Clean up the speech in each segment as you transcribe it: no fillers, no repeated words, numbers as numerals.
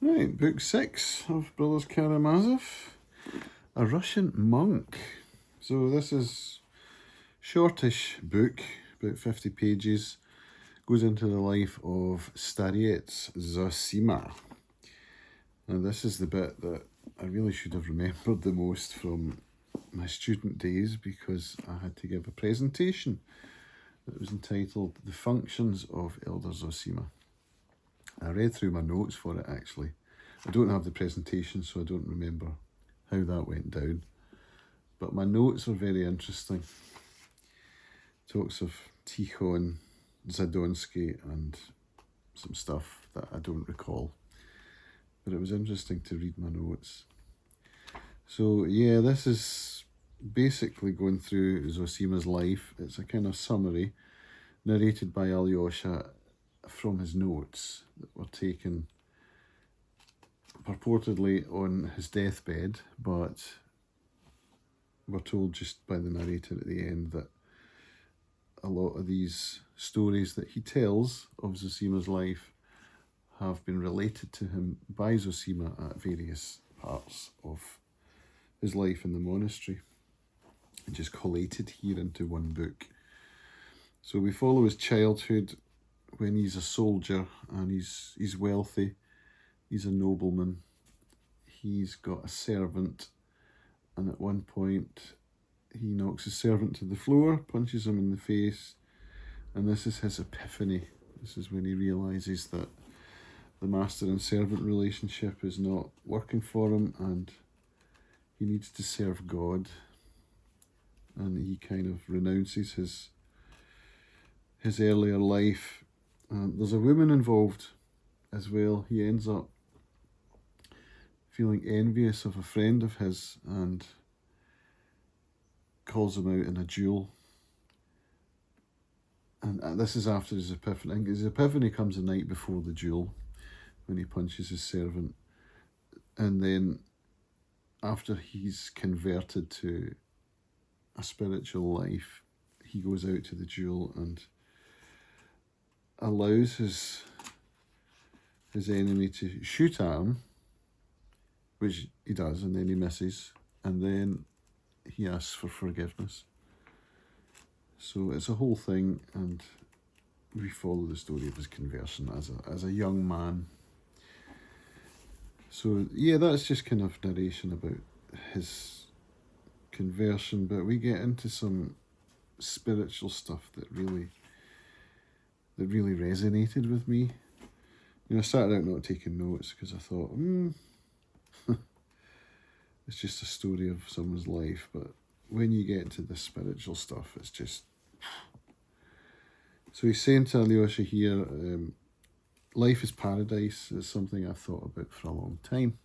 Right, book 6 of Brothers Karamazov, A Russian Monk. So this is shortish book, about 50 pages, goes into the life of Starets Zosima. And this is the bit that I really should have remembered the most from my student days, because I had to give a presentation that was entitled The Functions of Elder Zosima. I read through my notes for it actually. I don't have the presentation, so I don't remember how that went down. But my notes are very interesting. Talks of Tikhon, Zadonsky and some stuff that I don't recall. But it was interesting to read my notes. So yeah, this is basically going through Zosima's life. It's a kind of summary narrated by Alyosha from his notes that were taken purportedly on his deathbed, but we're told just by the narrator at the end that a lot of these stories that he tells of Zosima's life have been related to him by Zosima at various parts of his life in the monastery, and just collated here into one book. So we follow his childhood when he's a soldier and he's wealthy, he's a nobleman, he's got a servant, and at one point he knocks his servant to the floor, punches him in the face, and this is his epiphany. This is when he realises that the master and servant relationship is not working for him and he needs to serve God, and he kind of renounces his earlier life. There's a woman involved as well. He ends up feeling envious of a friend of his and calls him out in a duel. And this is after his epiphany. His epiphany comes the night before the duel, when he punches his servant. And then after he's converted to a spiritual life, he goes out to the duel and allows his enemy to shoot at him, which he does, and then he misses, and then he asks for forgiveness. So it's a whole thing, and we follow the story of his conversion as a young man. So yeah, that's just kind of narration about his conversion, but we get into some spiritual stuff that really resonated with me. I started out not taking notes because I thought, it's just a story of someone's life, but when you get into the spiritual stuff, it's just... So he's saying to Alyosha here, life is paradise. Is something I've thought about for a long time.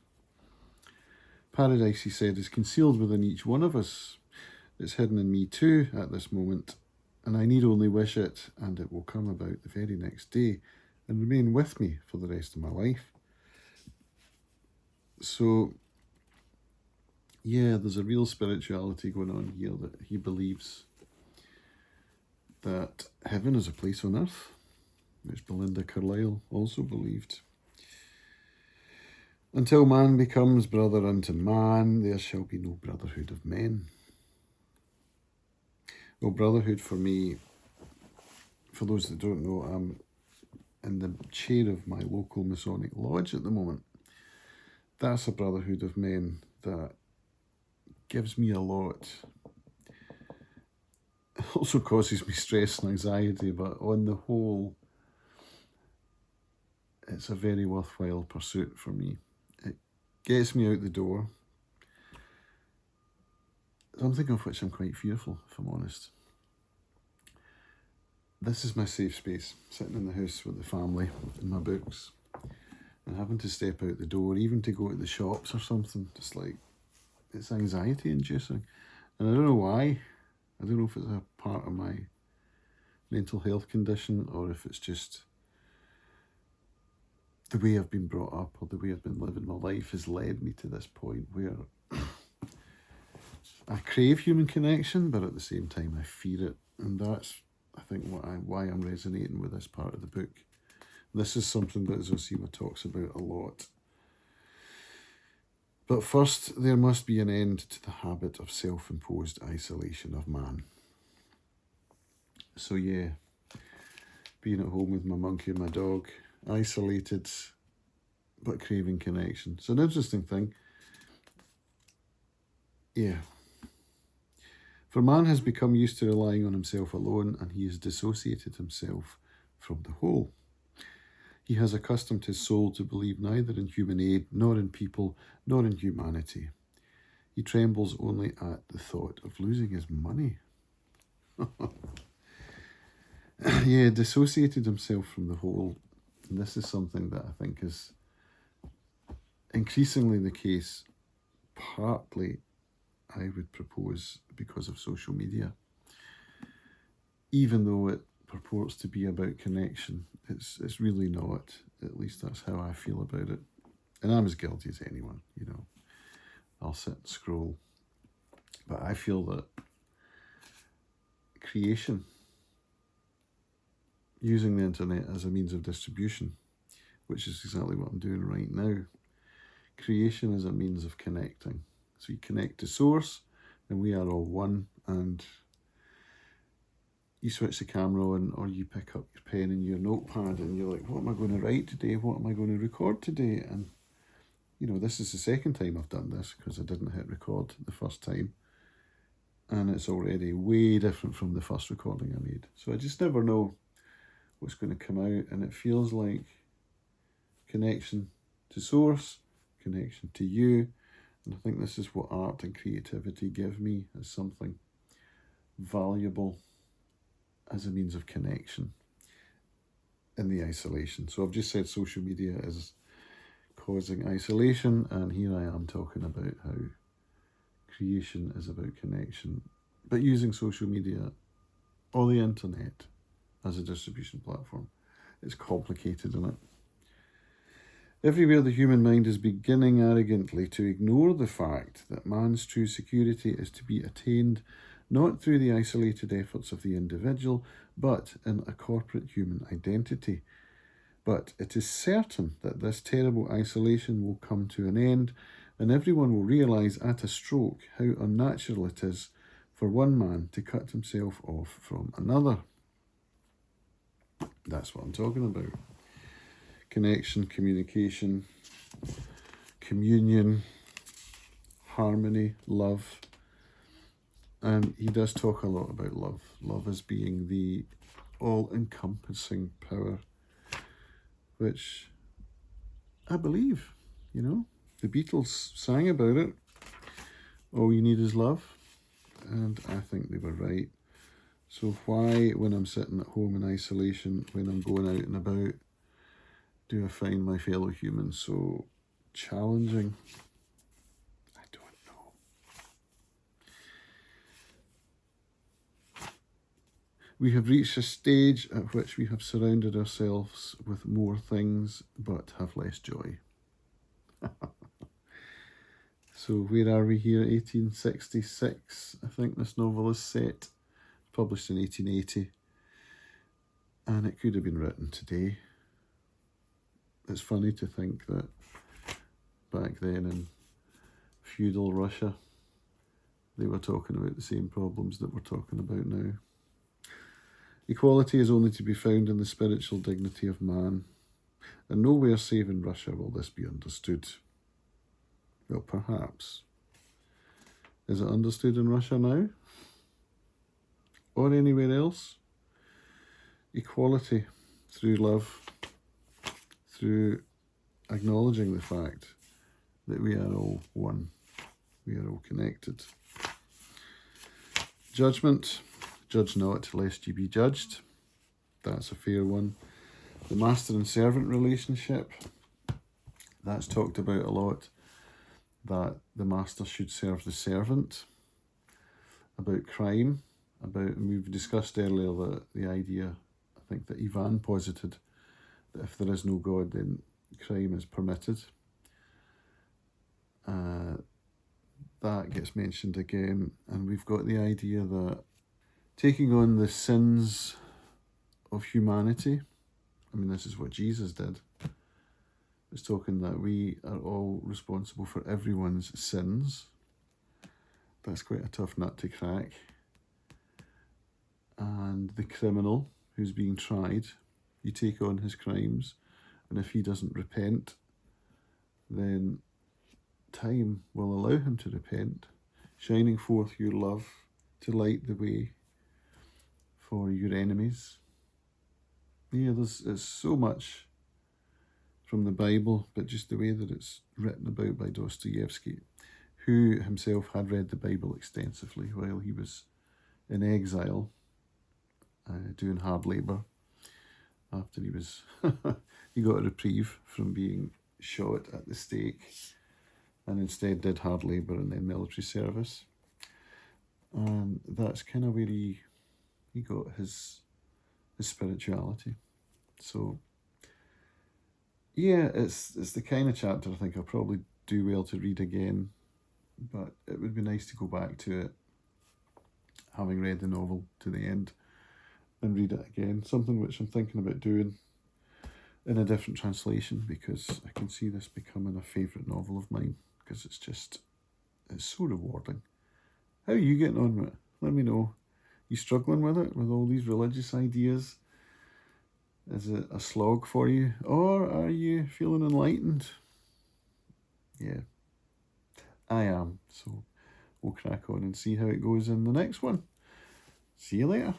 Paradise, he said, is concealed within each one of us. It's hidden in me too at this moment, and I need only wish it, and it will come about the very next day and remain with me for the rest of my life. So yeah, there's a real spirituality going on here, that he believes that heaven is a place on earth, which Belinda Carlisle also believed. Until man becomes brother unto man, there shall be no brotherhood of men. Well, brotherhood for me, for those that don't know, I'm in the chair of my local Masonic lodge at the moment. That's a brotherhood of men that gives me a lot. It also causes me stress and anxiety, but on the whole, it's a very worthwhile pursuit for me. It gets me out the door, something of which I'm quite fearful, if I'm honest. This is my safe space, sitting in the house with the family and my books, and having to step out the door, even to go to the shops or something, just like, it's anxiety inducing. And I don't know why. I don't know if it's a part of my mental health condition, or if it's just the way I've been brought up, or the way I've been living my life has led me to this point where I crave human connection, but at the same time I fear it. And that's, I think, why I'm resonating with this part of the book. This is something that Zosima talks about a lot. But first, there must be an end to the habit of self-imposed isolation of man. So yeah, being at home with my monkey and my dog, isolated but craving connection. It's an interesting thing. Yeah. For man has become used to relying on himself alone, and he has dissociated himself from the whole. He has accustomed his soul to believe neither in human aid, nor in people, nor in humanity. He trembles only at the thought of losing his money. Yeah, dissociated himself from the whole. And this is something that I think is increasingly the case, partly, I would propose, because of social media. Even though it purports to be about connection, it's really not. At least that's how I feel about it. And I'm as guilty as anyone, you know. I'll sit and scroll. But I feel that creation, using the internet as a means of distribution, which is exactly what I'm doing right now. Creation is a means of connecting. So you connect to source, and we are all one, and you switch the camera on, or you pick up your pen and your notepad, and you're like, what am I going to write today? What am I going to record today? And, you know, this is the second time I've done this, because I didn't hit record the first time. And it's already way different from the first recording I made. So I just never know what's going to come out, and it feels like connection to source, connection to you. And I think this is what art and creativity give me, as something valuable as a means of connection in the isolation. So I've just said social media is causing isolation, and here I am talking about how creation is about connection, but using social media or the internet as a distribution platform. It's complicated, isn't it? Everywhere the human mind is beginning arrogantly to ignore the fact that man's true security is to be attained not through the isolated efforts of the individual, but in a corporate human identity. But it is certain that this terrible isolation will come to an end, and everyone will realise at a stroke how unnatural it is for one man to cut himself off from another. That's what I'm talking about. Connection, communication, communion, harmony, love. And he does talk a lot about love. Love as being the all-encompassing power, which I believe, you know. The Beatles sang about it. All you need is love. And I think they were right. So why, when I'm sitting at home in isolation, when I'm going out and about, do I find my fellow humans so challenging? I don't know. We have reached a stage at which we have surrounded ourselves with more things, but have less joy. So where are we here? 1866, I think this novel is set. Published in 1880. And it could have been written today. It's funny to think that back then in feudal Russia, they were talking about the same problems that we're talking about now. Equality is only to be found in the spiritual dignity of man, and nowhere save in Russia will this be understood. Well, perhaps. Is it understood in Russia now? Or anywhere else? Equality through love, through acknowledging the fact that we are all one, we are all connected. Judgment, judge not lest you be judged. That's a fair one. The master and servant relationship, that's talked about a lot, that the master should serve the servant. About crime, and we've discussed earlier that the idea, I think that Ivan posited, that if there is no God, then crime is permitted. That gets mentioned again, and we've got the idea that taking on the sins of humanity, I mean, this is what Jesus did. It's talking that we are all responsible for everyone's sins. That's quite a tough nut to crack. And the criminal who's being tried, you take on his crimes, and if he doesn't repent, then time will allow him to repent, shining forth your love to light the way for your enemies. Yeah, there's so much from the Bible, but just the way that it's written about by Dostoevsky, who himself had read the Bible extensively while he was in exile, doing hard labour after he was he got a reprieve from being shot at the stake, and instead did hard labour and then military service. And that's kind of where he got his spirituality. So yeah, it's the kind of chapter I think I'll probably do well to read again, but it would be nice to go back to it, having read the novel to the end, and read it again. Something which I'm thinking about doing in a different translation, because I can see this becoming a favourite novel of mine, because it's so rewarding. How are you getting on with it? Let me know. You struggling with it, with all these religious ideas? Is it a slog for you, or are you feeling enlightened? Yeah, I am. So we'll crack on and see how it goes in the next one. See you later.